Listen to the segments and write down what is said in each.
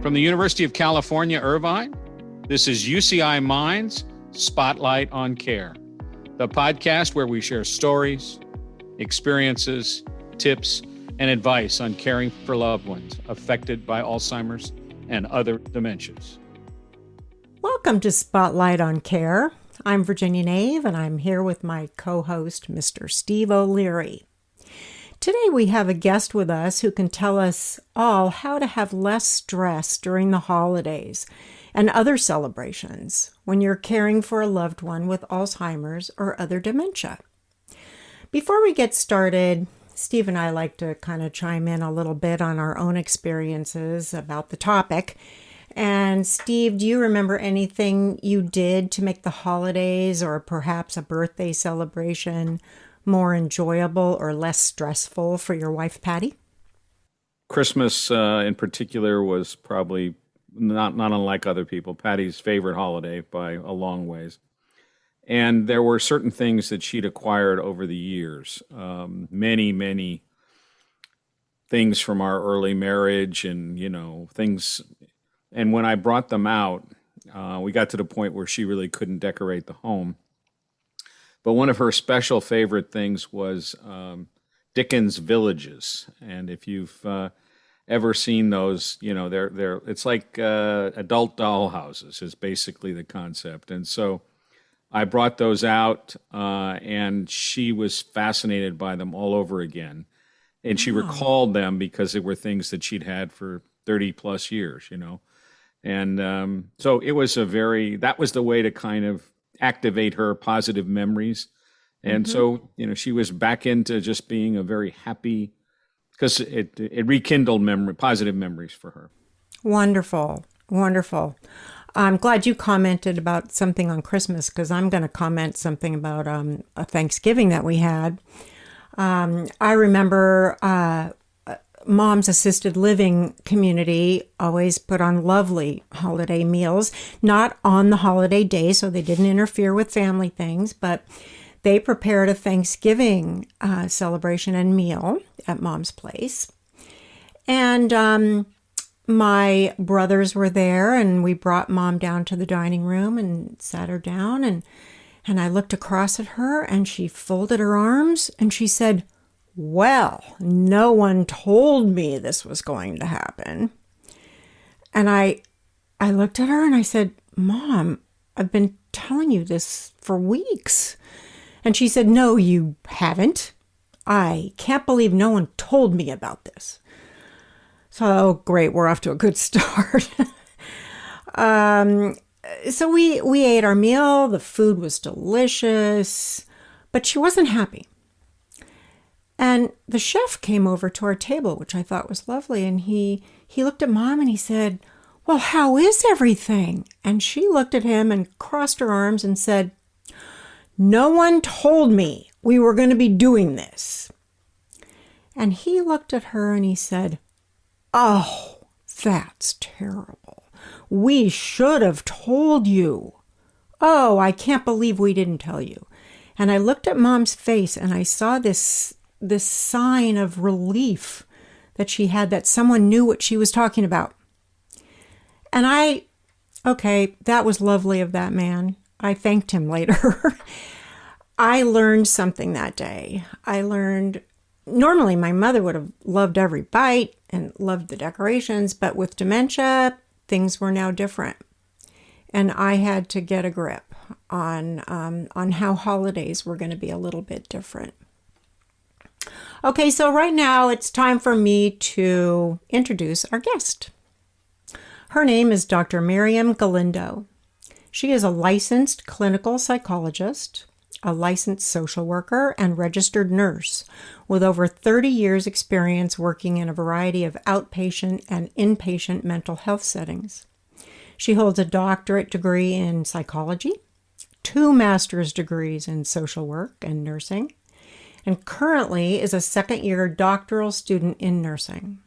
From the University of California, Irvine, this is UCI Minds Spotlight on Care, the podcast where we share stories, experiences, tips, and advice on caring for loved ones affected by Alzheimer's and other dementias. Welcome to Spotlight on Care. I'm Virginia Nave, and I'm here with my co-host, Mr. Steve O'Leary. Today we have a guest with us who can tell us all how to have less stress during the holidays and other celebrations when you're caring for a loved one with Alzheimer's or other dementia. Before we get started, Steve and I like to kind of chime in a little bit on our own experiences about the topic. And Steve, do you remember anything you did to make the holidays or perhaps a birthday celebration more enjoyable or less stressful for your wife, Patty? Christmas in particular was probably not unlike other people, Patty's favorite holiday by a long ways. And there were certain things that she'd acquired over the years, many things from our early marriage and, things. And when I brought them out, we got to the point where she really couldn't decorate the home. But one of her special favorite things was Dickens villages. And if you've ever seen those, they're it's like adult dollhouses is basically the concept. And so I brought those out, and she was fascinated by them all over again. And she recalled them because they were things that she'd had for 30 plus years, And so it was that was the way to kind of activate her positive memories. And so, she was back into just being a very happy, because it rekindled positive memories for her. Wonderful. I'm glad you commented about something on Christmas, because I'm going to comment something about a Thanksgiving that we had. I remember Mom's assisted living community always put on lovely holiday meals, not on the holiday day, so they didn't interfere with family things, but they prepared a Thanksgiving celebration and meal at Mom's place. And my brothers were there, and we brought Mom down to the dining room and sat her down, and I looked across at her, and she folded her arms, and she said, "Well, no one told me this was going to happen." And I looked at her and I said, "Mom, I've been telling you this for weeks." And she said, "No, you haven't. I can't believe no one told me about this." So great, we're off to a good start. So we ate our meal. The food was delicious, but she wasn't happy. And the chef came over to our table, which I thought was lovely. And he looked at Mom and he said, "Well, how is everything?" And she looked at him and crossed her arms and said, "No one told me we were going to be doing this." And he looked at her and he said, "Oh, that's terrible. We should have told you. Oh, I can't believe we didn't tell you." And I looked at Mom's face and I saw this sign of relief that she had, that someone knew what she was talking about. And that was lovely of that man. I thanked him later. I learned something that day. Normally my mother would have loved every bite and loved the decorations, but with dementia, things were now different. And I had to get a grip on how holidays were going to be a little bit different. Okay, so right now it's time for me to introduce our guest. Her name is Dr. Miriam Galindo. She is a licensed clinical psychologist, a licensed social worker, and registered nurse with over 30 years experience working in a variety of outpatient and inpatient mental health settings. She holds a doctorate degree in psychology, 2 master's degrees in social work and nursing, and currently is a second-year doctoral student in nursing.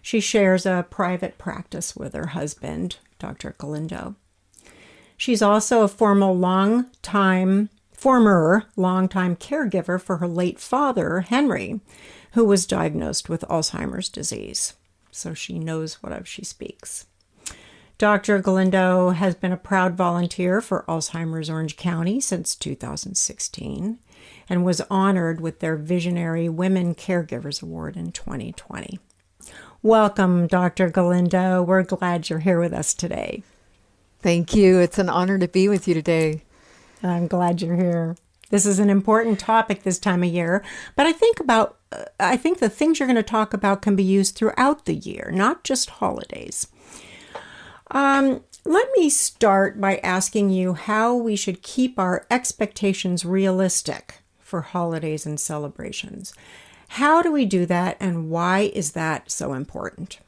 She shares a private practice with her husband, Dr. Galindo. She's also a former longtime caregiver for her late father, Henry, who was diagnosed with Alzheimer's disease. So she knows what she speaks. Dr. Galindo has been a proud volunteer for Alzheimer's Orange County since 2016 and was honored with their Visionary Women Caregivers Award in 2020. Welcome, Dr. Galindo. We're glad you're here with us today. Thank you. It's an honor to be with you today. I'm glad you're here. This is an important topic this time of year, but I think the things you're going to talk about can be used throughout the year, not just holidays. Let me start by asking you how we should keep our expectations realistic for holidays and celebrations. How do we do that, and why is that so important?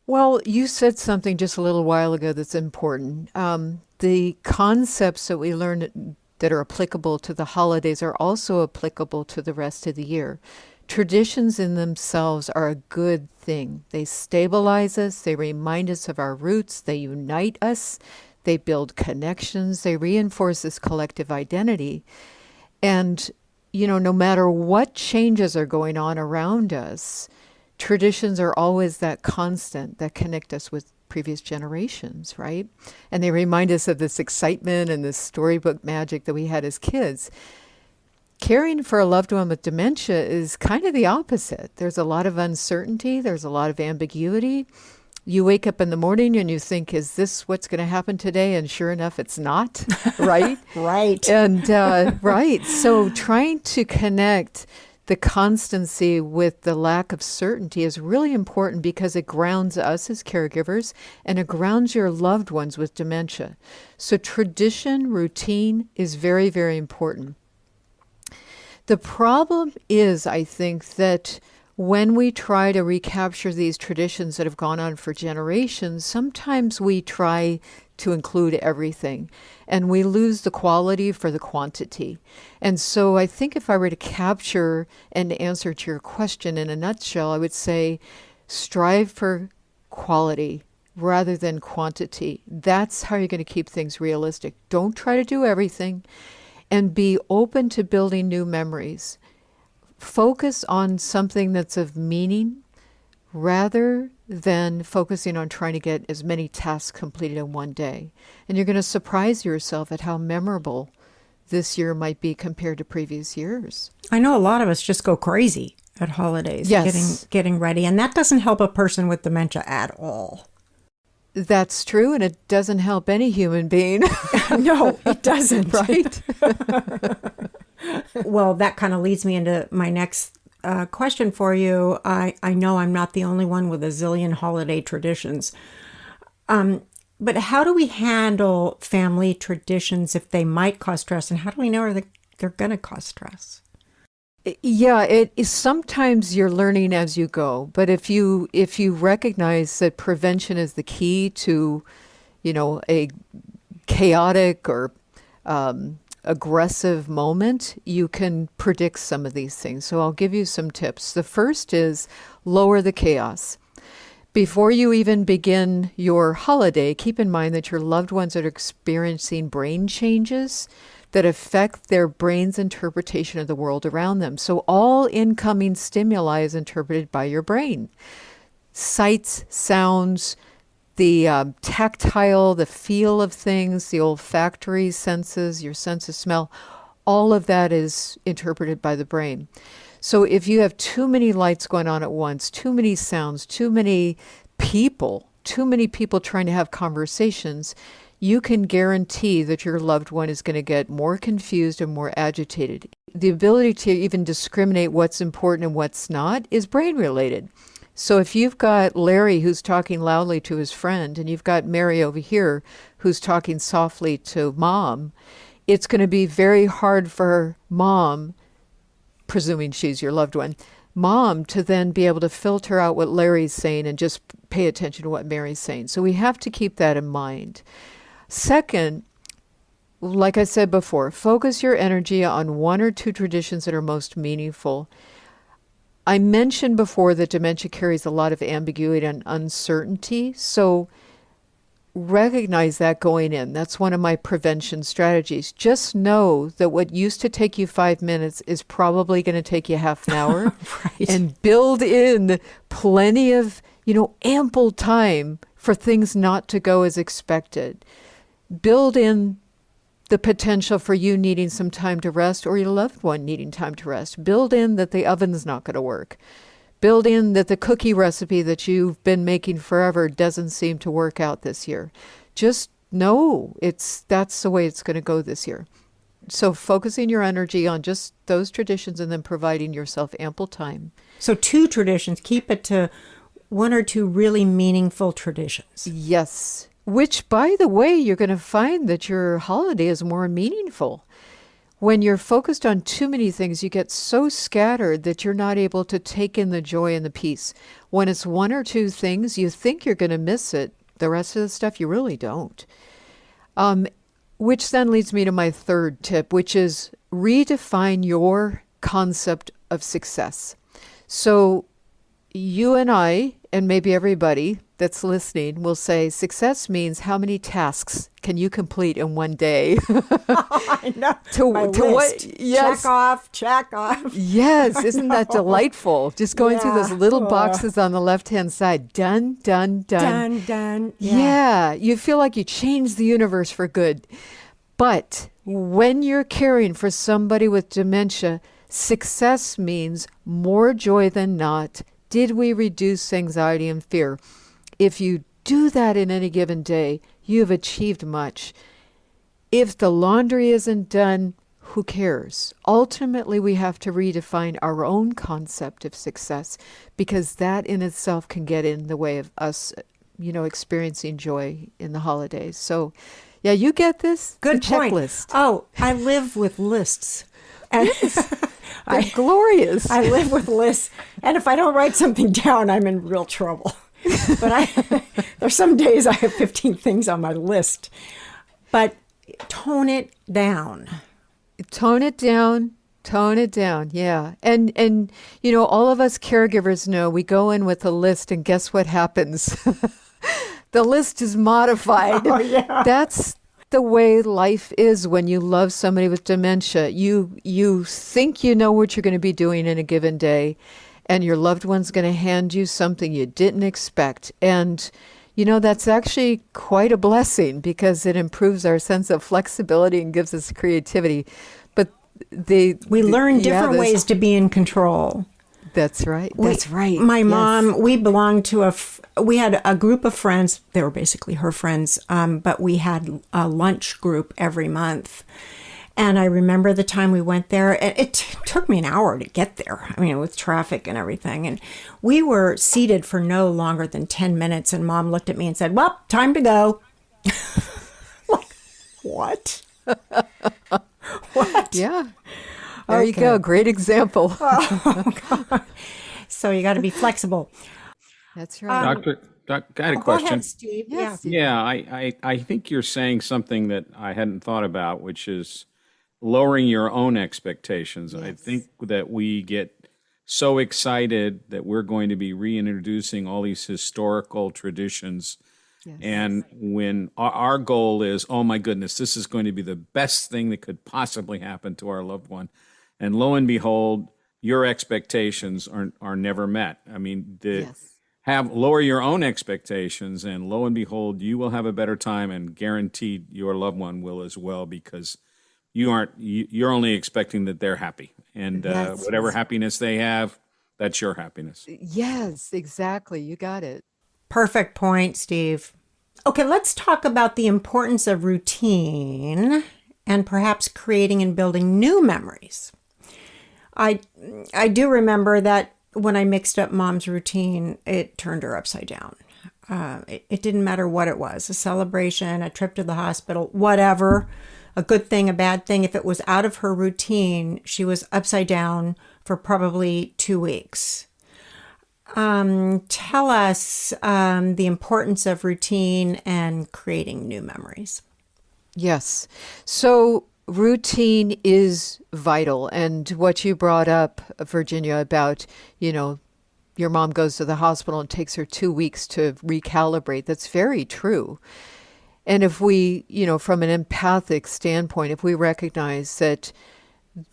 Well, you said something just a little while ago that's important. The concepts that we learn that are applicable to the holidays are also applicable to the rest of the year. Traditions in themselves are a good thing. They stabilize us, they remind us of our roots, they unite us, they build connections, they reinforce this collective identity. And, no matter what changes are going on around us, traditions are always that constant that connect us with previous generations, right? And they remind us of this excitement and this storybook magic that we had as kids. Caring for a loved one with dementia is kind of the opposite. There's a lot of uncertainty. There's a lot of ambiguity. You wake up in the morning and you think, is this what's going to happen today? And sure enough, it's not, right? Right. And right. So trying to connect the constancy with the lack of certainty is really important because it grounds us as caregivers and it grounds your loved ones with dementia. So tradition, routine is very, very important. The problem is, I think, that when we try to recapture these traditions that have gone on for generations, sometimes we try to include everything and we lose the quality for the quantity. And so I think if I were to capture and answer to your question in a nutshell, I would say strive for quality rather than quantity. That's how you're going to keep things realistic. Don't try to do everything. And be open to building new memories. Focus on something that's of meaning rather than focusing on trying to get as many tasks completed in one day. And you're going to surprise yourself at how memorable this year might be compared to previous years. I know a lot of us just go crazy at holidays, yes, getting ready, and that doesn't help a person with dementia at all. That's true, and it doesn't help any human being. No, it doesn't. Right? Well, that kind of leads me into my next question for you. I know I'm not the only one with a zillion holiday traditions. But how do we handle family traditions if they might cause stress? And how do we know they're going to cause stress? Yeah, it is. Sometimes you're learning as you go, but if you recognize that prevention is the key to, a chaotic or aggressive moment, you can predict some of these things. So I'll give you some tips. The first is lower the chaos. Before you even begin your holiday, keep in mind that your loved ones are experiencing brain changes that affect their brain's interpretation of the world around them. So all incoming stimuli is interpreted by your brain. Sights, sounds, the tactile, the feel of things, the olfactory senses, your sense of smell, all of that is interpreted by the brain. So if you have too many lights going on at once, too many sounds, too many people trying to have conversations, you can guarantee that your loved one is going to get more confused and more agitated. The ability to even discriminate what's important and what's not is brain related. So if you've got Larry who's talking loudly to his friend and you've got Mary over here who's talking softly to mom, it's going to be very hard for mom, presuming she's your loved one, mom to then be able to filter out what Larry's saying and just pay attention to what Mary's saying. So we have to keep that in mind. Second, like I said before, focus your energy on one or two traditions that are most meaningful. I mentioned before that dementia carries a lot of ambiguity and uncertainty, so recognize that going in. That's one of my prevention strategies. Just know that what used to take you 5 minutes is probably going to take you half an hour. Right. And build in plenty of, ample time for things not to go as expected. Build in the potential for you needing some time to rest or your loved one needing time to rest. Build in that the oven's not going to work. Build in that the cookie recipe that you've been making forever doesn't seem to work out this year. Just know that's the way it's going to go this year. So focusing your energy on just those traditions and then providing yourself ample time. So 2 traditions, keep it to 1 or 2 really meaningful traditions. Yes. Which, by the way, you're going to find that your holiday is more meaningful. When you're focused on too many things, you get so scattered that you're not able to take in the joy and the peace. When it's 1 or 2 things, you think you're going to miss it. The rest of the stuff, you really don't. Which then leads me to my 3rd tip, which is redefine your concept of success. So you and I, and maybe everybody that's listening, will say success means how many tasks can you complete in one day? I know. My list. What? Yes. Check off. Yes. Isn't that delightful? Just going through those little boxes on the left-hand side. Done, done, done. Done. Yeah. You feel like you changed the universe for good. But when you're caring for somebody with dementia, success means more joy than not. Did we reduce anxiety and fear? If you do that in any given day, you have achieved much. If the laundry isn't done, who cares? Ultimately, we have to redefine our own concept of success, because that in itself can get in the way of us, experiencing joy in the holidays. So, yeah, you get this? Good point. Checklist. Oh, I live with lists. And They're glorious. I live with lists. And if I don't write something down, I'm in real trouble. But there's some days I have 15 things on my list. But tone it down. Tone it down. Tone it down. Yeah. And all of us caregivers know we go in with a list and guess what happens? The list is modified. Oh, yeah. That's the way life is when you love somebody with dementia. You think you know what you're going to be doing in a given day, and your loved one's going to hand you something you didn't expect. And, that's actually quite a blessing, because it improves our sense of flexibility and gives us creativity. But we learn different ways to be in control. That's right. That's right. My mom, we belonged to we had a group of friends. They were basically her friends, but we had a lunch group every month. And I remember the time we went there, and it took me an hour to get there. I mean, with traffic and everything. And we were seated for no longer than 10 minutes. And Mom looked at me and said, "Well, time to go." Like, what? What? Yeah. There you go. Great example. Oh, God. So you got to be flexible. That's right. I had a Go question. ahead, Steve. Yes. Yeah, I think you're saying something that I hadn't thought about, which is lowering your own expectations. Yes. I think that we get so excited that we're going to be reintroducing all these historical traditions. Yes. And when our goal is, oh my goodness, this is going to be the best thing that could possibly happen to our loved one. And lo and behold, your expectations are never met. I mean, Yes. lower your own expectations, and lo and behold, you will have a better time, and guaranteed your loved one will as well, because you're only expecting that they're happy, and Yes. whatever happiness they have, that's your happiness. Yes, exactly. You got it. Perfect point, Steve. Okay, let's talk about the importance of routine and perhaps creating and building new memories. I do remember that when I mixed up Mom's routine, it turned her upside down. It didn't matter what it was, a celebration, a trip to the hospital, whatever, a good thing, a bad thing. If it was out of her routine, she was upside down for probably 2 weeks. Tell us the importance of routine and creating new memories. Yes. So routine is vital. And what you brought up, Virginia, about, your mom goes to the hospital and takes her 2 weeks to recalibrate, that's very true. And if we, from an empathic standpoint, if we recognize that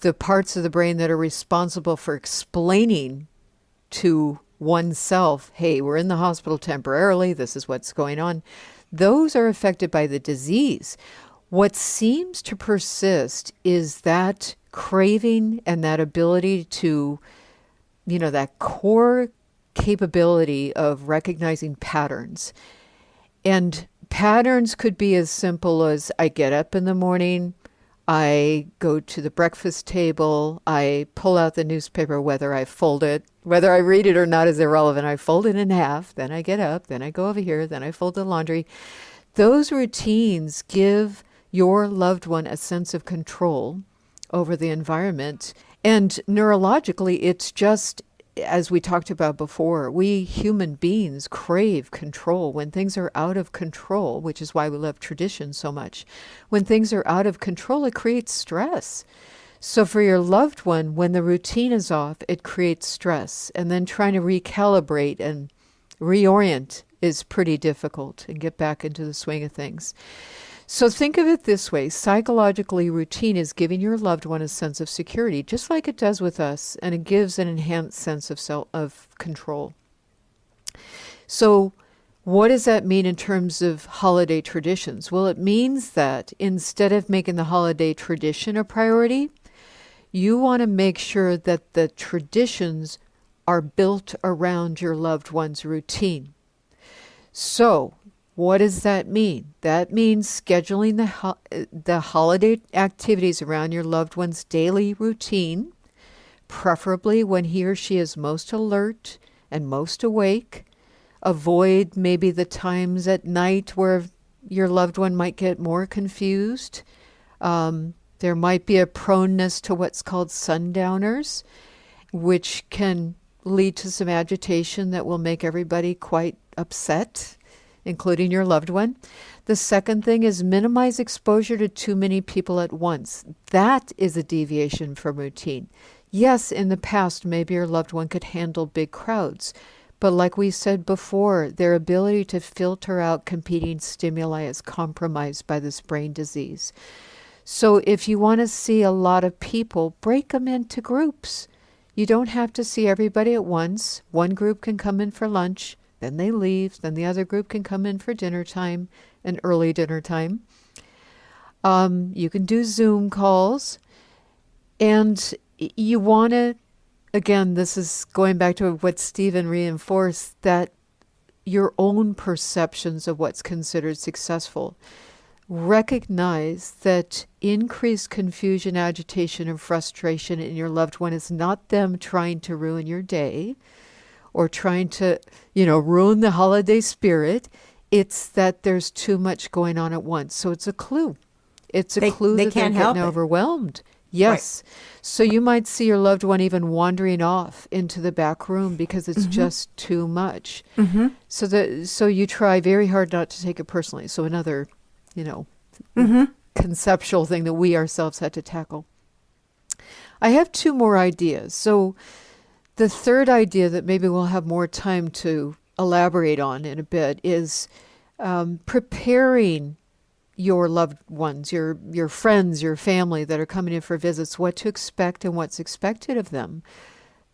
the parts of the brain that are responsible for explaining to oneself, hey, we're in the hospital temporarily, this is what's going on, those are affected by the disease. What seems to persist is that craving and that ability to, that core capability of recognizing patterns. And patterns could be as simple as I get up in the morning, I go to the breakfast table, I pull out the newspaper, whether I fold it, whether I read it or not is irrelevant. I fold it in half, then I get up, then I go over here, then I fold the laundry. Those routines give your loved one a sense of control over the environment. And neurologically, it's just, as we talked about before, we human beings crave control. When things are out of control, which is why we love tradition so much, when things are out of control, it creates stress. So for your loved one, when the routine is off, it creates stress. And then trying to recalibrate and reorient is pretty difficult and get back into the swing of things. So think of it this way. Psychologically, routine is giving your loved one a sense of security, just like it does with us, and it gives an enhanced sense of control. So what does that mean in terms of holiday traditions? Well, it means that instead of making the holiday tradition a priority, you want to make sure that the traditions are built around your loved one's routine. So what does that mean? That means scheduling the holiday activities around your loved one's daily routine, preferably when he or she is most alert and most awake. Avoid maybe the times at night where your loved one might get more confused. There might be a proneness to what's called sundowners, which can lead to some agitation that will make everybody quite upset, including your loved one. The second thing is minimize exposure to too many people at once. That is a deviation from routine. Yes, in the past, maybe your loved one could handle big crowds, but like we said before, their ability to filter out competing stimuli is compromised by this brain disease. So if you want to see a lot of people, break them into groups. You don't have to see everybody at once. One group can come in for lunch, then they leave, then the other group can come in for dinner time and early dinner time. You can do Zoom calls, and you want to, again, this is going back to what Stephen reinforced, that your own perceptions of what's considered successful. Recognize that increased confusion, agitation, and frustration in your loved one is not them trying to ruin your day or trying to, ruin the holiday spirit. It's that there's too much going on at once. So it's a clue. It's a clue that they're getting overwhelmed. Yes. Right. So you might see your loved one even wandering off into the back room because it's just too much. Mm-hmm. So you try very hard not to take it personally. So another, conceptual thing that we ourselves had to tackle. I have two more ideas. So the third idea that maybe we'll have more time to elaborate on in a bit is preparing your loved ones, your friends, your family that are coming in for visits, what to expect and what's expected of them.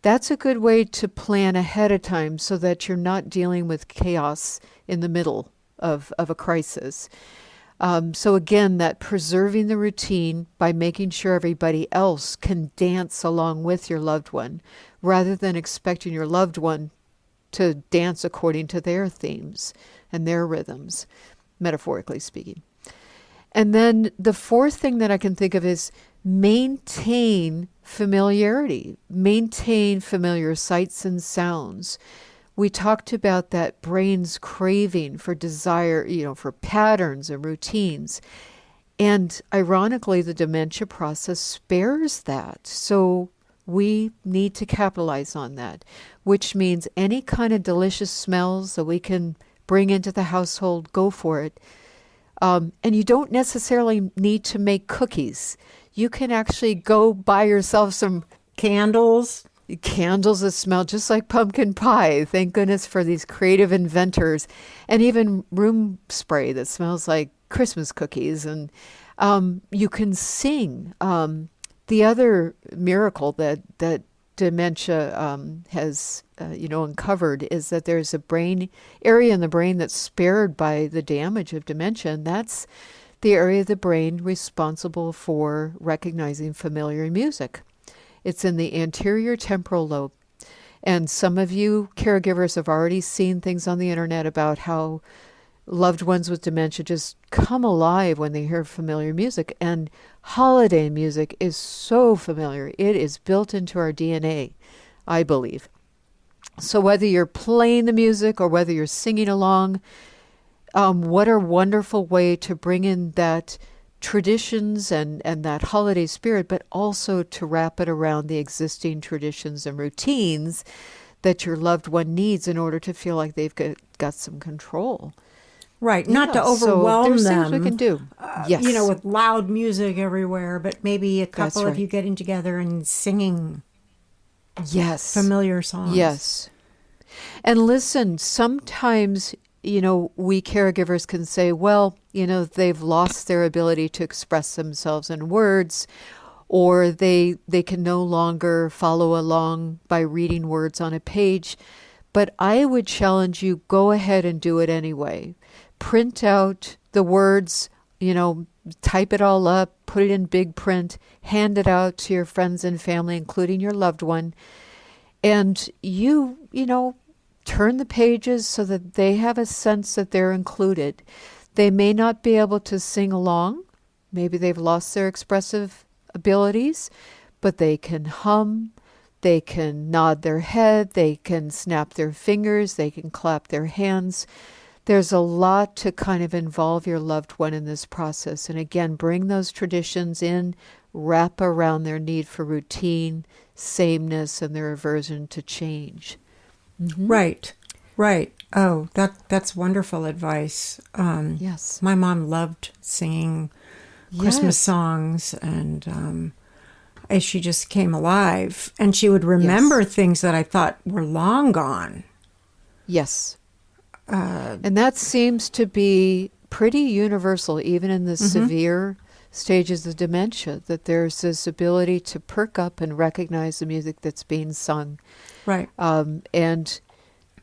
That's a good way to plan ahead of time so that you're not dealing with chaos in the middle of a crisis. So again, that preserving the routine by making sure everybody else can dance along with your loved one, rather than expecting your loved one to dance according to their themes and their rhythms, metaphorically speaking. And then the fourth thing that I can think of is maintain familiarity, maintain familiar sights and sounds. We talked about that brain's craving for desire, for patterns and routines. And ironically, the dementia process spares that. So we need to capitalize on that, which means any kind of delicious smells that we can bring into the household, go for it. And you don't necessarily need to make cookies. You can actually go buy yourself some candles that smell just like pumpkin pie. Thank goodness for these creative inventors. And even room spray that smells like Christmas cookies. And you can sing. The other miracle that dementia has uncovered is that there's a brain area in the brain that's spared by the damage of dementia, and that's the area of the brain responsible for recognizing familiar music. It's in the anterior temporal lobe. And some of you caregivers have already seen things on the internet about how loved ones with dementia just come alive when they hear familiar music. And holiday music is so familiar. It is built into our DNA, I believe. So whether you're playing the music or whether you're singing along, what a wonderful way to bring in that traditions and that holiday spirit, but also to wrap it around the existing traditions and routines that your loved one needs in order to feel like they've got some control. Right, not to overwhelm there's them. things we can do. Yes. With loud music everywhere, but maybe a couple That's of you getting together and singing yes. familiar songs. Yes. And listen, sometimes, we caregivers can say, well, they've lost their ability to express themselves in words, or they can no longer follow along by reading words on a page. But I would challenge you, go ahead and do it anyway. Print out the words, type it all up, put it in big print, hand it out to your friends and family, including your loved one. And you turn the pages so that they have a sense that they're included. They may not be able to sing along. Maybe they've lost their expressive abilities, but they can hum, they can nod their head, they can snap their fingers, they can clap their hands. There's a lot to kind of involve your loved one in this process. And again, bring those traditions in, wrap around their need for routine, sameness, and their aversion to change. Mm-hmm. Right. Oh, that's wonderful advice. Yes. My mom loved singing Christmas songs, and as she just came alive, and she would remember things that I thought were long gone. Yes. And that seems to be pretty universal, even in the severe stages of dementia, that there's this ability to perk up and recognize the music that's being sung. Right. And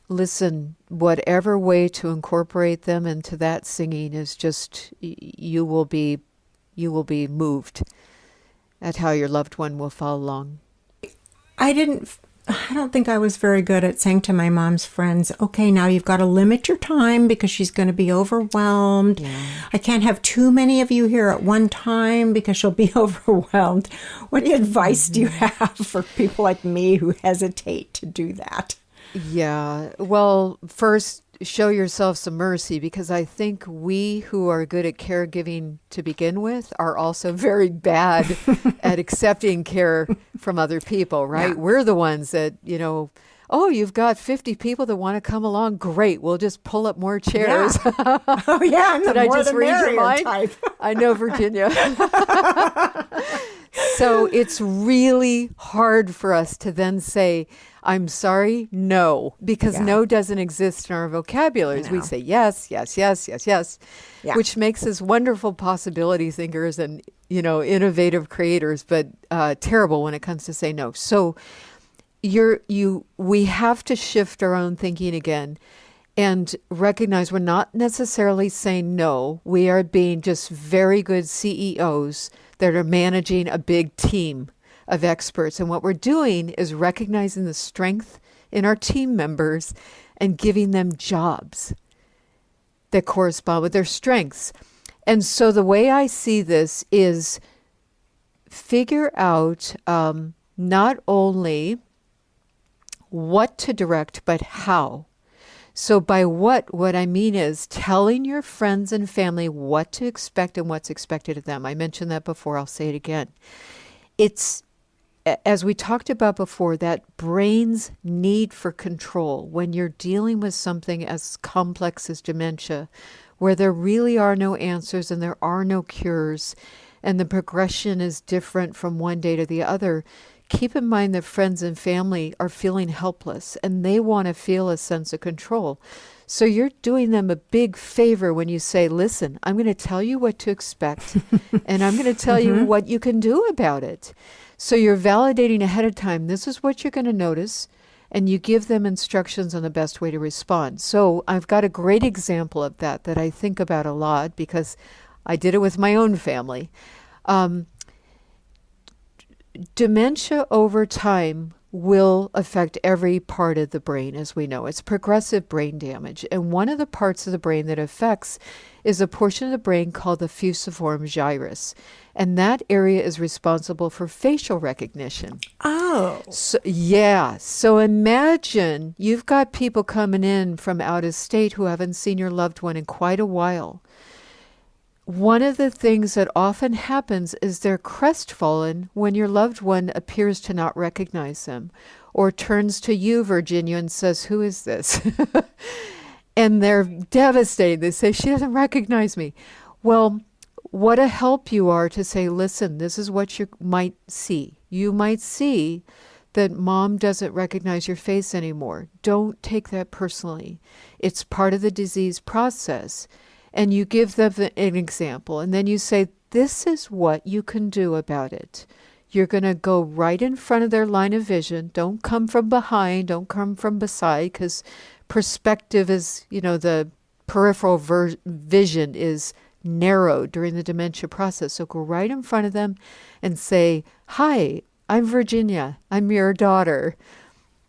listen, whatever way to incorporate them into that singing is just, you will be moved at how your loved one will follow along. I don't think I was very good at saying to my mom's friends, okay, now you've got to limit your time because she's going to be overwhelmed. Yeah. I can't have too many of you here at one time because she'll be overwhelmed. What advice do you have for people like me who hesitate to do that? Yeah, well, first, show yourself some mercy, because I think we who are good at caregiving to begin with are also very bad at accepting care from other people, right? Yeah. We're the ones that, oh, you've got 50 people that want to come along. Great. We'll just pull up more chairs. Yeah. Oh, yeah. Did I just read your mind? Type. I know, Virginia. So it's really hard for us to then say, I'm sorry, no, because no doesn't exist in our vocabularies. We say yes, yes, yes, yes, yes, which makes us wonderful possibility thinkers and, innovative creators, but terrible when it comes to say no. So we have to shift our own thinking again and recognize we're not necessarily saying no. We are being just very good CEOs that are managing a big team of experts. And what we're doing is recognizing the strength in our team members and giving them jobs that correspond with their strengths. And so the way I see this is figure out not only what to direct, but how. So by what I mean is telling your friends and family what to expect and what's expected of them. I mentioned that before. I'll say it again. It's, as we talked about before, that brain's need for control when you're dealing with something as complex as dementia, where there really are no answers and there are no cures, and the progression is different from one day to the other. Keep in mind that friends and family are feeling helpless and they want to feel a sense of control. So you're doing them a big favor when you say, listen, I'm going to tell you what to expect and I'm going to tell you what you can do about it. So you're validating ahead of time, this is what you're going to notice, and you give them instructions on the best way to respond. So I've got a great example of that I think about a lot because I did it with my own family. Dementia over time will affect every part of the brain, as we know. It's progressive brain damage. And one of the parts of the brain that affects is a portion of the brain called the fusiform gyrus. And that area is responsible for facial recognition. Oh. So, yeah. So imagine you've got people coming in from out of state who haven't seen your loved one in quite a while. One of the things that often happens is they're crestfallen when your loved one appears to not recognize them or turns to you, Virginia, and says, "Who is this?" And they're devastated. They say, "She doesn't recognize me." Well, what a help you are to say, "Listen, this is what you might see. You might see that mom doesn't recognize your face anymore. Don't take that personally. It's part of the disease process." And you give them an example, and then you say, this is what you can do about it. You're going to go right in front of their line of vision. Don't come from behind. Don't come from beside, because perspective is, the peripheral vision is narrowed during the dementia process. So go right in front of them and say, "Hi, I'm Virginia. I'm your daughter."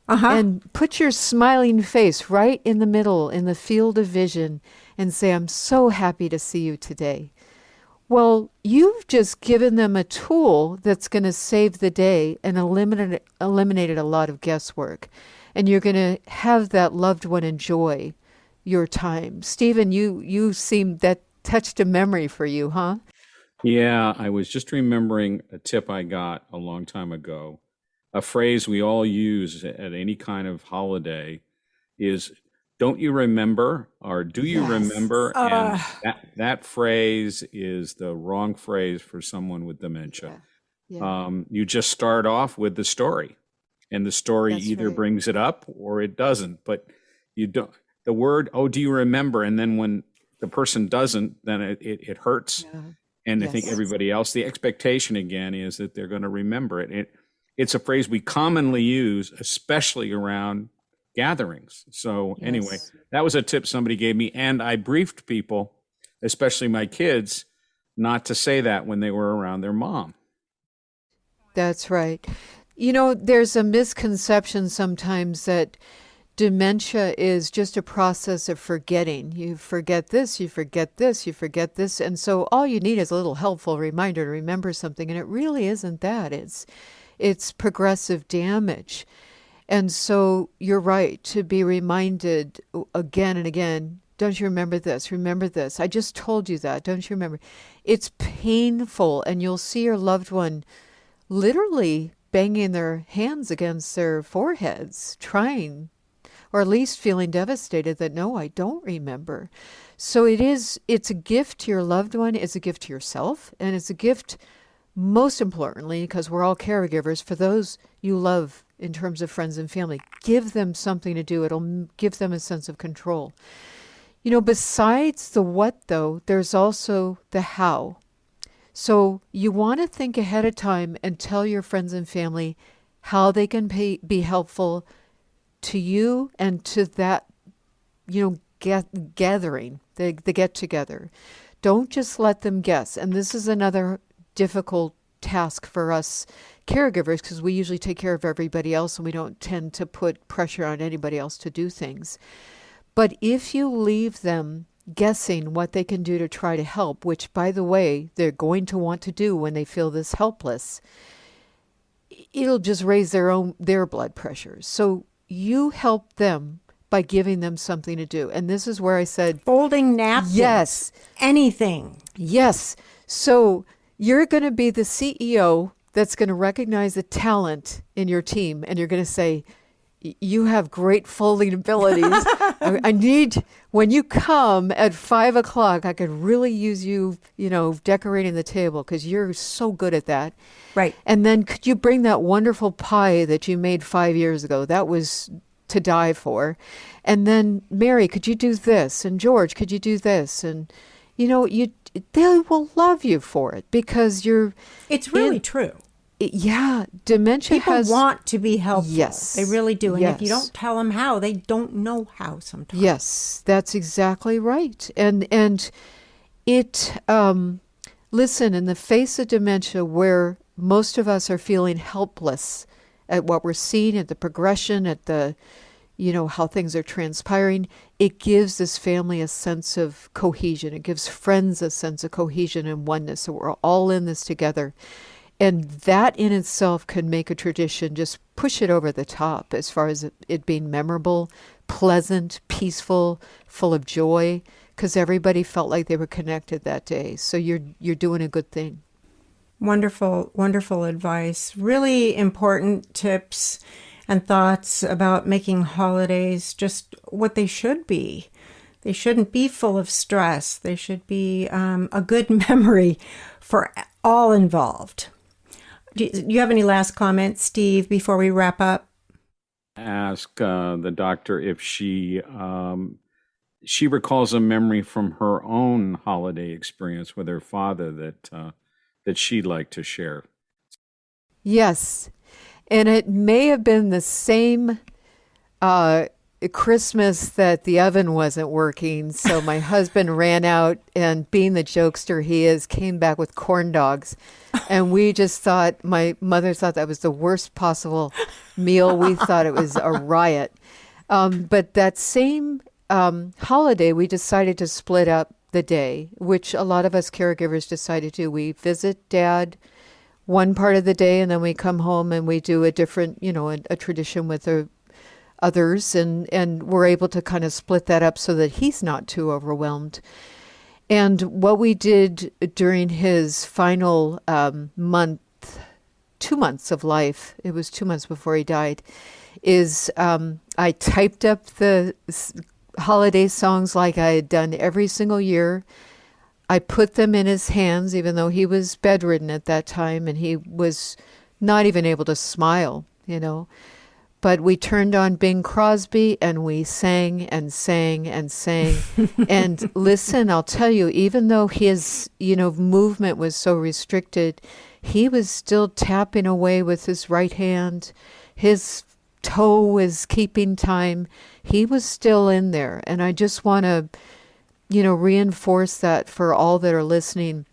And put your smiling face right in the middle, in the field of vision, and say, "I'm so happy to see you today." Well, you've just given them a tool that's going to save the day and eliminated a lot of guesswork. And you're going to have that loved one enjoy your time. Stephen, you seem that touched a memory for you, huh? Yeah, I was just remembering a tip I got a long time ago. A phrase we all use at any kind of holiday is, "Don't you remember?" or "Do you remember?" And that phrase is the wrong phrase for someone with dementia. Yeah. You just start off with the story, and the story That's either right. brings it up or it doesn't. But you don't, the word, "Oh, do you remember?" And then when the person doesn't, then it hurts. Yeah. And I think Yes. everybody else, the expectation again is that they're going to remember it. It's a phrase we commonly use, especially around gatherings. So anyway, Yes. that was a tip somebody gave me. And I briefed people, especially my kids, not to say that when they were around their mom. That's right. There's a misconception sometimes that dementia is just a process of forgetting. You forget this, you forget this, you forget this. And so all you need is a little helpful reminder to remember something. And it really isn't that. It's progressive damage. And so you're right to be reminded again and again, "Don't you remember this? Remember this. I just told you that. Don't you remember?" It's painful, and you'll see your loved one literally banging their hands against their foreheads, trying, or at least feeling devastated that, "No, I don't remember." So it's a gift to your loved one, it's a gift to yourself, and it's a gift, most importantly, because we're all caregivers, for those you love in terms of friends and family. Give them something to do. It'll give them a sense of control. Besides the what, though, there's also the how. So you want to think ahead of time and tell your friends and family how they can be helpful to you and to that, gathering, the get together. Don't just let them guess. And this is another difficult task for us caregivers, because we usually take care of everybody else and we don't tend to put pressure on anybody else to do things. But if you leave them guessing what they can do to try to help, which, by the way, they're going to want to do when they feel this helpless, it'll just raise their blood pressure. So you help them by giving them something to do. And this is where I said, Folding napkins. yes, Anything. yes. So you're going to be the CEO that's going to recognize the talent in your team, and you're going to say, "You have great folding abilities. I need, when you come at 5 o'clock, I could really use you, decorating the table, because you're so good at that." Right. And then could you bring that wonderful pie that you made 5 years ago? That was to die for. And then, "Mary, could you do this? And George, could you do this?" And, they will love you for it, because It's really true. Yeah, dementia People has... want to be helpful. Yes. They really do. And if you Yes. don't tell them how, they don't know how sometimes. Yes, that's exactly right. And it, listen, in the face of dementia, where most of us are feeling helpless at what we're seeing, at the progression, at the, how things are transpiring, it gives this family a sense of cohesion. It gives friends a sense of cohesion and oneness. So we're all in this together. And that in itself can make a tradition just push it over the top as far as it being memorable, pleasant, peaceful, full of joy, because everybody felt like they were connected that day. So you're doing a good thing. Wonderful, wonderful advice. Really important tips and thoughts about making holidays just what they should be. They shouldn't be full of stress. They should be a good memory for all involved. Do you have any last comments, Steve, before we wrap up? Ask the doctor if she recalls a memory from her own holiday experience with her father that she'd like to share. Yes. And it may have been the same Christmas that the oven wasn't working. So my husband ran out and, being the jokester he is, came back with corn dogs. And we just thought, my mother thought that was the worst possible meal. We thought it was a riot. But that same holiday, we decided to split up the day, which a lot of us caregivers decided to do. We visit Dad one part of the day, and then we come home and we do a different, a tradition with the others, and we're able to kind of split that up so that he's not too overwhelmed. And what we did during his final 2 months of life, it was 2 months before he died, is I typed up the holiday songs like I had done every single year. I put them in his hands, even though he was bedridden at that time and he was not even able to smile, But we turned on Bing Crosby and we sang and sang and sang. And listen, I'll tell you, even though his, movement was so restricted, he was still tapping away with his right hand. His toe was keeping time. He was still in there. And I just want to, reinforce that for all that are listening.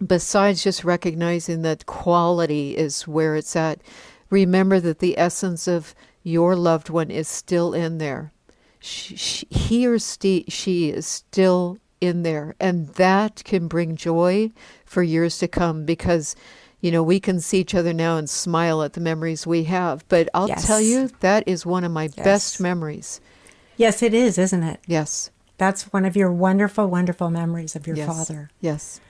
Besides just recognizing that quality is where it's at, remember that the essence of your loved one is still in there. He or she is still in there. And that can bring joy for years to come because, we can see each other now and smile at the memories we have. But I'll tell you, that is one of my best memories. Yes, it is, isn't it? Yes. That's one of your wonderful, wonderful memories of your father. Yes.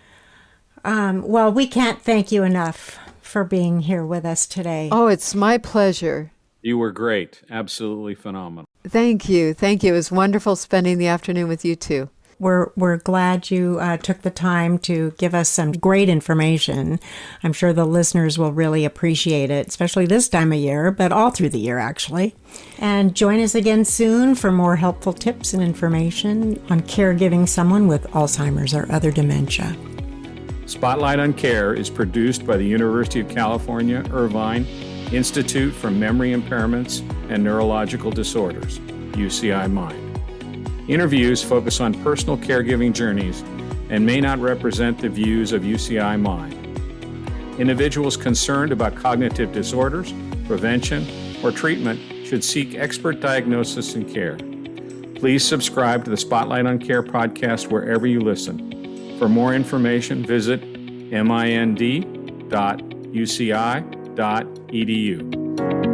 Well, we can't thank you enough for being here with us today. Oh, it's my pleasure. You were great. Absolutely phenomenal. Thank you. Thank you. It was wonderful spending the afternoon with you too. We're glad you took the time to give us some great information. I'm sure the listeners will really appreciate it, especially this time of year, but all through the year, actually. And join us again soon for more helpful tips and information on caregiving someone with Alzheimer's or other dementia. Spotlight on Care is produced by the University of California, Irvine Institute for Memory Impairments and Neurological Disorders, UCI Mind. Interviews focus on personal caregiving journeys and may not represent the views of UCI Mind. Individuals concerned about cognitive disorders, prevention, or treatment should seek expert diagnosis and care. Please subscribe to the Spotlight on Care podcast wherever you listen. For more information, visit mind.uci.edu.